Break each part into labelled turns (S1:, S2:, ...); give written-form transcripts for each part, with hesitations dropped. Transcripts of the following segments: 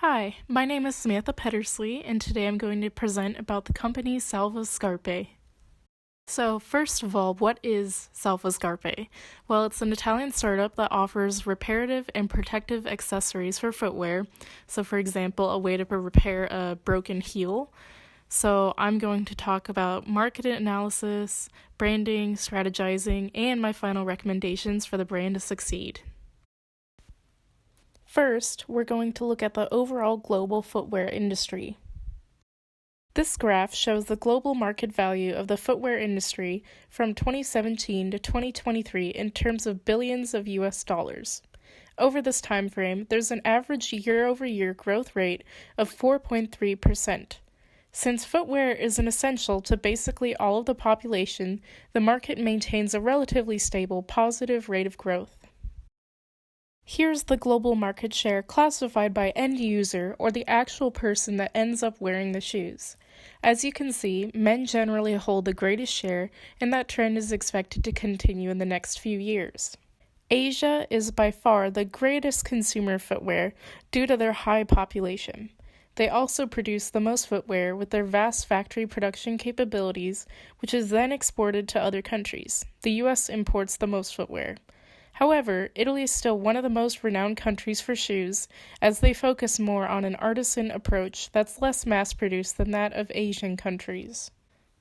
S1: Hi, my name is Samantha Pettersley, and today I'm going to present about the company Salva Scarpe. So, first of all, what is Salva Scarpe? Well, it's an Italian startup that offers reparative and protective accessories for footwear. So, for example, a way to repair a broken heel. So, I'm going to talk about market analysis, branding, strategizing, and my final recommendations for the brand to succeed. First, we're going to look at the overall global footwear industry. This graph shows the global market value of the footwear industry from 2017 to 2023 in terms of billions of US dollars. Over this time frame, there's an average year-over-year growth rate of 4.3%. Since footwear is an essential to basically all of the population, the market maintains a relatively stable positive rate of growth. Here's the global market share classified by end user, or the actual person that ends up wearing the shoes. As you can see, men generally hold the greatest share, and that trend is expected to continue in the next few years. Asia is by far the greatest consumer of footwear due to their high population. They also produce the most footwear with their vast factory production capabilities, which is then exported to other countries. The US imports the most footwear. However, Italy is still one of the most renowned countries for shoes, as they focus more on an artisan approach that's less mass-produced than that of Asian countries.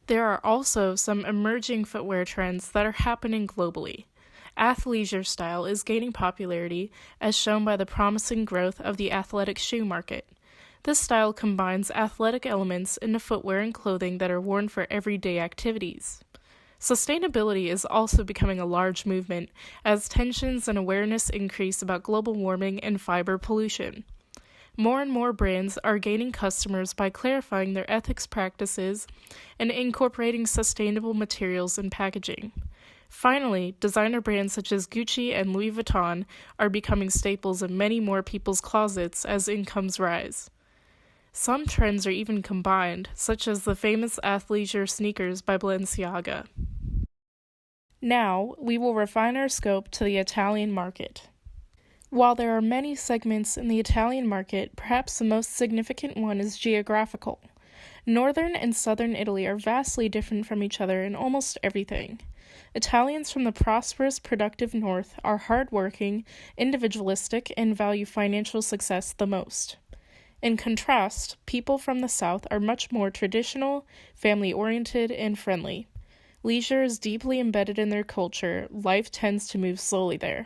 S1: There are also some emerging footwear trends that are happening globally. Athleisure style is gaining popularity, as shown by the promising growth of the athletic shoe market. This style combines athletic elements into footwear and clothing that are worn for everyday activities. Sustainability is also becoming a large movement as tensions and awareness increase about global warming and fiber pollution. More and more brands are gaining customers by clarifying their ethics practices and incorporating sustainable materials in packaging. Finally, designer brands such as Gucci and Louis Vuitton are becoming staples in many more people's closets as incomes rise. Some trends are even combined, such as the famous athleisure sneakers by Balenciaga. Now, we will refine our scope to the Italian market. While there are many segments in the Italian market, perhaps the most significant one is geographical. Northern and southern Italy are vastly different from each other in almost everything. Italians from the prosperous, productive north are hardworking, individualistic, and value financial success the most. In contrast, people from the south are much more traditional, family-oriented, and friendly. Leisure is deeply embedded in their culture. Life tends to move slowly there.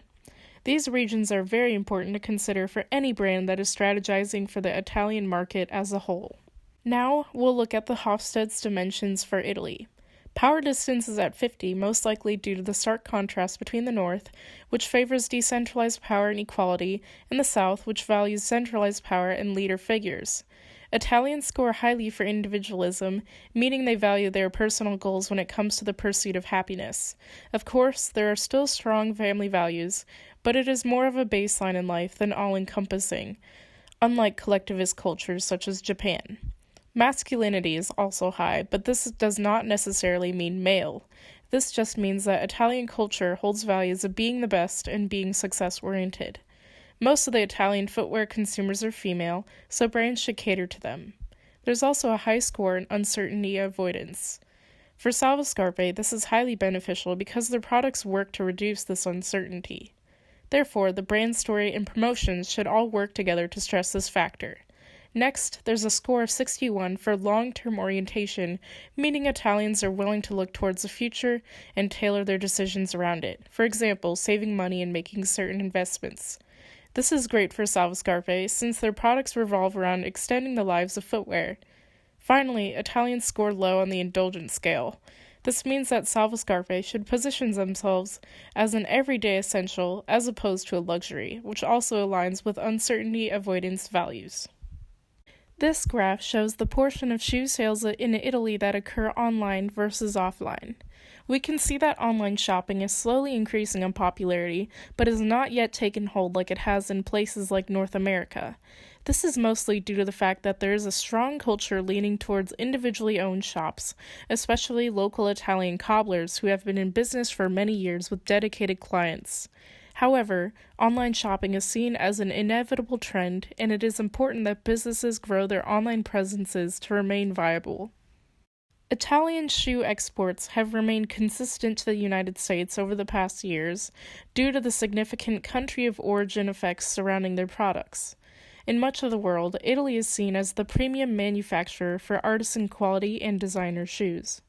S1: These regions are very important to consider for any brand that is strategizing for the Italian market as a whole. Now, we'll look at the Hofstede's dimensions for Italy. Power distance is at 50, most likely due to the stark contrast between the north, which favors decentralized power and equality, and the south, which values centralized power and leader figures. Italians score highly for individualism, meaning they value their personal goals when it comes to the pursuit of happiness. Of course, there are still strong family values, but it is more of a baseline in life than all-encompassing, unlike collectivist cultures such as Japan. Masculinity is also high, but this does not necessarily mean male. This just means that Italian culture holds values of being the best and being success-oriented. Most of the Italian footwear consumers are female, so brands should cater to them. There's also a high score in uncertainty avoidance. For Salva Scarpe, this is highly beneficial because their products work to reduce this uncertainty. Therefore, the brand story and promotions should all work together to stress this factor. Next, there's a score of 61 for long-term orientation, meaning Italians are willing to look towards the future and tailor their decisions around it. For example, saving money and making certain investments. This is great for Salva Scarpe since their products revolve around extending the lives of footwear. Finally, Italians score low on the indulgence scale. This means that Salva Scarpe should position themselves as an everyday essential as opposed to a luxury, which also aligns with uncertainty avoidance values. This graph shows the portion of shoe sales in Italy that occur online versus offline. We can see that online shopping is slowly increasing in popularity, but has not yet taken hold like it has in places like North America. This is mostly due to the fact that there is a strong culture leaning towards individually owned shops, especially local Italian cobblers who have been in business for many years with dedicated clients. However, online shopping is seen as an inevitable trend, and it is important that businesses grow their online presences to remain viable. Italian shoe exports have remained consistent to the United States over the past years due to the significant country of origin effects surrounding their products. In much of the world, Italy is seen as the premium manufacturer for artisan quality and designer shoes.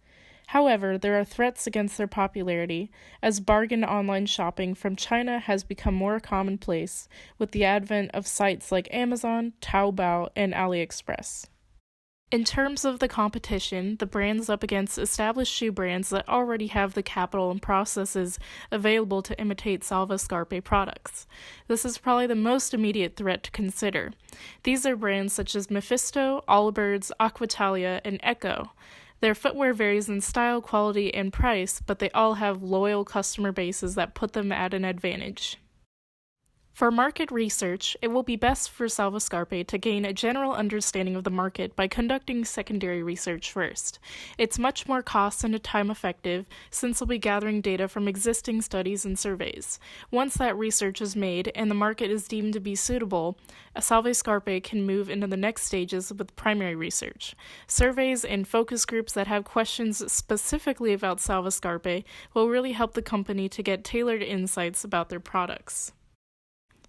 S1: However, there are threats against their popularity, as bargain online shopping from China has become more commonplace with the advent of sites like Amazon, Taobao, and AliExpress. In terms of the competition, the brands up against established shoe brands that already have the capital and processes available to imitate Salva Scarpe products. This is probably the most immediate threat to consider. These are brands such as Mephisto, Allbirds, Aquitalia, and Echo. Their footwear varies in style, quality, and price, but they all have loyal customer bases that put them at an advantage. For market research, it will be best for Salva Scarpe to gain a general understanding of the market by conducting secondary research first. It's much more cost and time effective since we'll be gathering data from existing studies and surveys. Once that research is made and the market is deemed to be suitable, Salva Scarpe can move into the next stages with primary research. Surveys and focus groups that have questions specifically about Salva Scarpe will really help the company to get tailored insights about their products.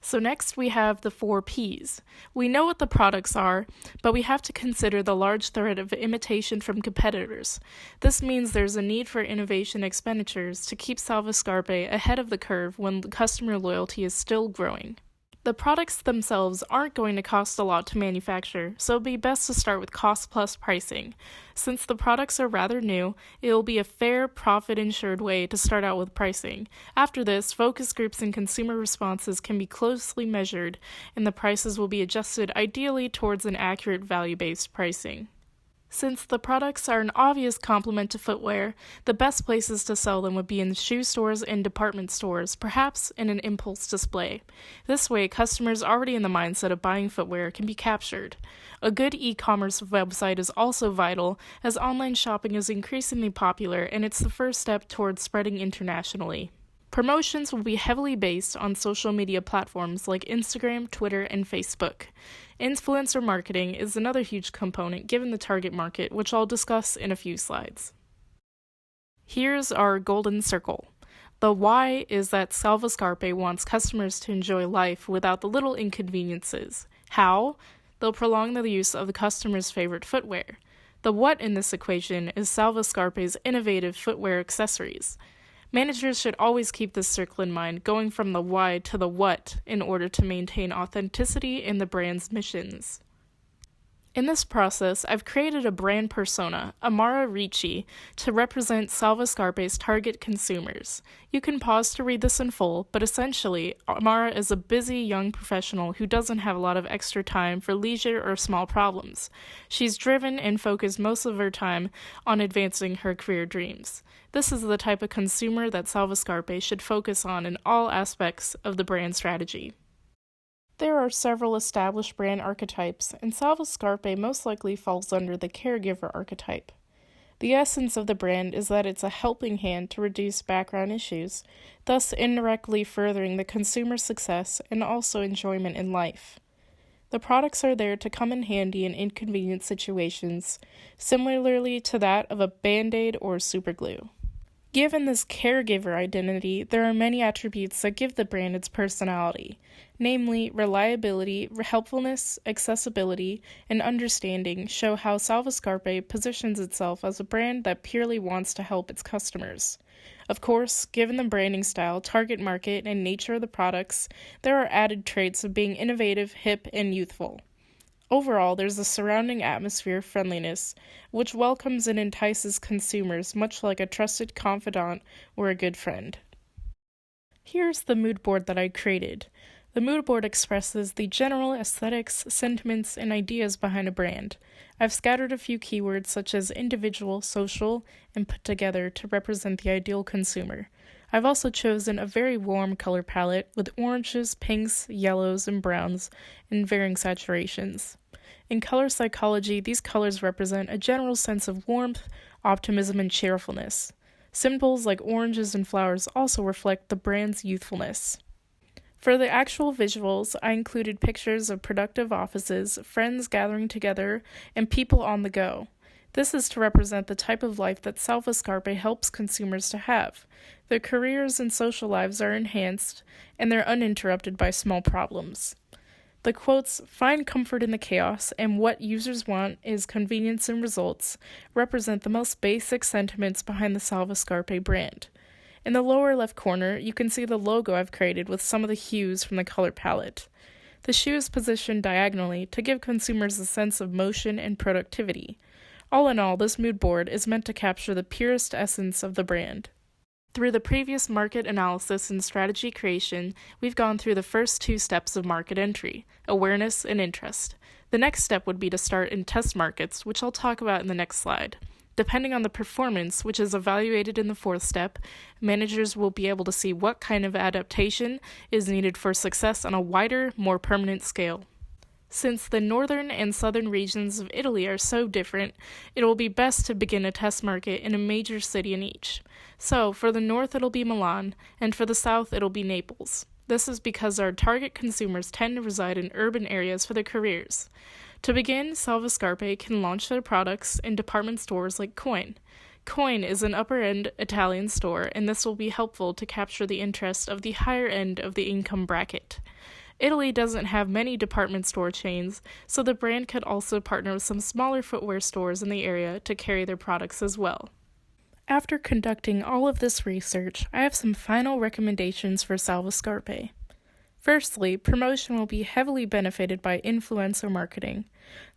S1: So next we have the 4 Ps. We know what the products are, but we have to consider the large threat of imitation from competitors. This means there's a need for innovation expenditures to keep Salva Scarpe ahead of the curve when customer loyalty is still growing. The products themselves aren't going to cost a lot to manufacture, so it'll be best to start with cost-plus pricing. Since the products are rather new, it will be a fair, profit-insured way to start out with pricing. After this, focus groups and consumer responses can be closely measured, and the prices will be adjusted ideally towards an accurate value-based pricing. Since the products are an obvious complement to footwear, the best places to sell them would be in shoe stores and department stores, perhaps in an impulse display. This way, customers already in the mindset of buying footwear can be captured. A good e-commerce website is also vital, as online shopping is increasingly popular and it's the first step towards spreading internationally. Promotions will be heavily based on social media platforms like Instagram, Twitter, and Facebook. Influencer marketing is another huge component given the target market, which I'll discuss in a few slides. Here's our golden circle. The why is that Salva Scarpe wants customers to enjoy life without the little inconveniences. How? They'll prolong the use of the customer's favorite footwear. The what in this equation is Salva Scarpe's innovative footwear accessories. Managers should always keep this circle in mind, going from the why to the what in order to maintain authenticity in the brand's missions. In this process, I've created a brand persona, Amara Ricci, to represent Salva Scarpe's target consumers. You can pause to read this in full, but essentially, Amara is a busy young professional who doesn't have a lot of extra time for leisure or small problems. She's driven and focused most of her time on advancing her career dreams. This is the type of consumer that Salva Scarpe should focus on in all aspects of the brand strategy. There are several established brand archetypes, and Salva Scarpe most likely falls under the caregiver archetype. The essence of the brand is that it's a helping hand to reduce background issues, thus indirectly furthering the consumer's success and also enjoyment in life. The products are there to come in handy in inconvenient situations, similarly to that of a Band-Aid or superglue. Given this caregiver identity, there are many attributes that give the brand its personality, namely reliability, helpfulness, accessibility, and understanding show how Salva Scarpe positions itself as a brand that purely wants to help its customers. Of course, given the branding style, target market, and nature of the products, there are added traits of being innovative, hip, and youthful. Overall, there's a surrounding atmosphere of friendliness, which welcomes and entices consumers much like a trusted confidant or a good friend. Here's the mood board that I created. The mood board expresses the general aesthetics, sentiments, and ideas behind a brand. I've scattered a few keywords such as individual, social, and put together to represent the ideal consumer. I've also chosen a very warm color palette with oranges, pinks, yellows, and browns in varying saturations. In color psychology, these colors represent a general sense of warmth, optimism, and cheerfulness. Symbols like oranges and flowers also reflect the brand's youthfulness. For the actual visuals, I included pictures of productive offices, friends gathering together, and people on the go. This is to represent the type of life that Salva Scarpe helps consumers to have. Their careers and social lives are enhanced, and they're uninterrupted by small problems. The quotes, "find comfort in the chaos," and "what users want is convenience and results," represent the most basic sentiments behind the Salva Scarpe brand. In the lower left corner, you can see the logo I've created with some of the hues from the color palette. The shoe is positioned diagonally to give consumers a sense of motion and productivity. All in all, this mood board is meant to capture the purest essence of the brand. Through the previous market analysis and strategy creation, we've gone through the first two steps of market entry, awareness and interest. The next step would be to start in test markets, which I'll talk about in the next slide. Depending on the performance, which is evaluated in the fourth step, managers will be able to see what kind of adaptation is needed for success on a wider, more permanent scale. Since the northern and southern regions of Italy are so different, it will be best to begin a test market in a major city in each. So, for the north it'll be Milan, and for the south it'll be Naples. This is because our target consumers tend to reside in urban areas for their careers. To begin, Salva Scarpe can launch their products in department stores like Coin. Coin is an upper-end Italian store, and this will be helpful to capture the interest of the higher end of the income bracket. Italy doesn't have many department store chains, so the brand could also partner with some smaller footwear stores in the area to carry their products as well. After conducting all of this research, I have some final recommendations for Salva Scarpe. Firstly, promotion will be heavily benefited by influencer marketing.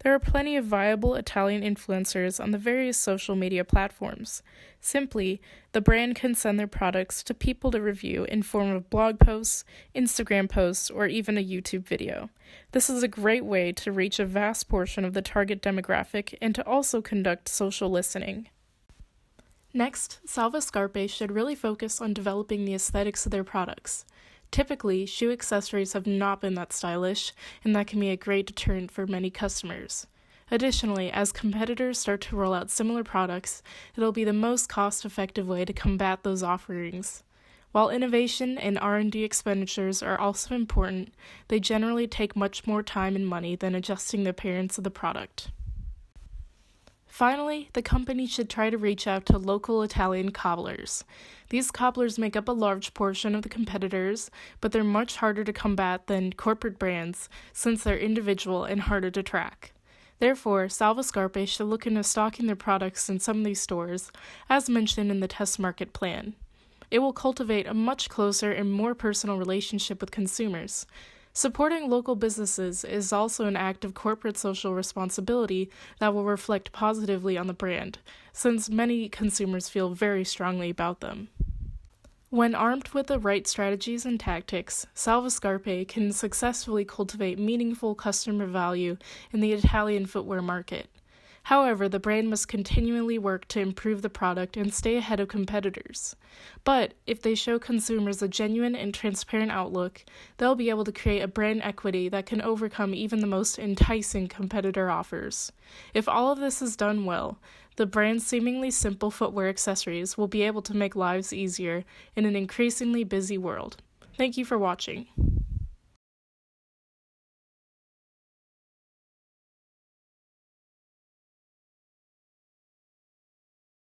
S1: There are plenty of viable Italian influencers on the various social media platforms. Simply, the brand can send their products to people to review in form of blog posts, Instagram posts, or even a YouTube video. This is a great way to reach a vast portion of the target demographic and to also conduct social listening. Next, Salva Scarpe should really focus on developing the aesthetics of their products. Typically, shoe accessories have not been that stylish, and that can be a great deterrent for many customers. Additionally, as competitors start to roll out similar products, it'll be the most cost-effective way to combat those offerings. While innovation and R&D expenditures are also important, they generally take much more time and money than adjusting the appearance of the product. Finally, the company should try to reach out to local Italian cobblers. These cobblers make up a large portion of the competitors, but they're much harder to combat than corporate brands since they're individual and harder to track. Therefore, Salva Scarpe should look into stocking their products in some of these stores, as mentioned in the test market plan. It will cultivate a much closer and more personal relationship with consumers. Supporting local businesses is also an act of corporate social responsibility that will reflect positively on the brand, since many consumers feel very strongly about them. When armed with the right strategies and tactics, Salva Scarpe can successfully cultivate meaningful customer value in the Italian footwear market. However, the brand must continually work to improve the product and stay ahead of competitors. But if they show consumers a genuine and transparent outlook, they'll be able to create a brand equity that can overcome even the most enticing competitor offers. If all of this is done well, the brand's seemingly simple footwear accessories will be able to make lives easier in an increasingly busy world. Thank you for watching.